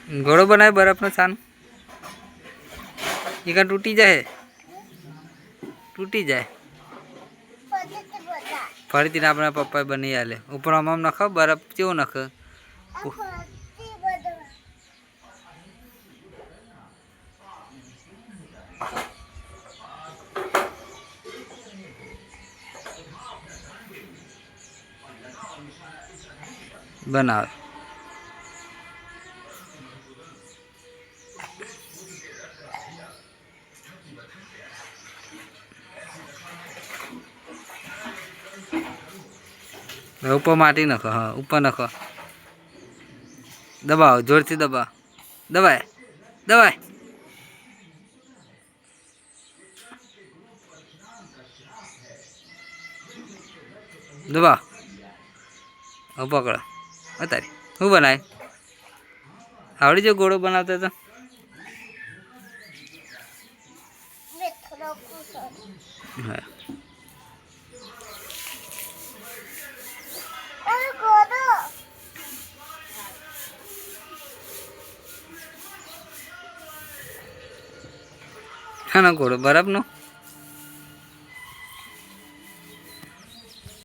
घोड़ो बनाए बर्फ नो सान ये का टूटी जाए फरीथी अपना पप्पा बनी आले ऊपर आम नख बर्फ केव नख बनावे ऊपर माटी नखो हाँ ऊपर नखो दबाओ जोर से दबाओ दबाए दबाए दबाओ अब पकड़ो अतारी हूँ बनाए आवड़ी जो घोड़ो बनाते तो हाँ घोड़ो बर्फ नो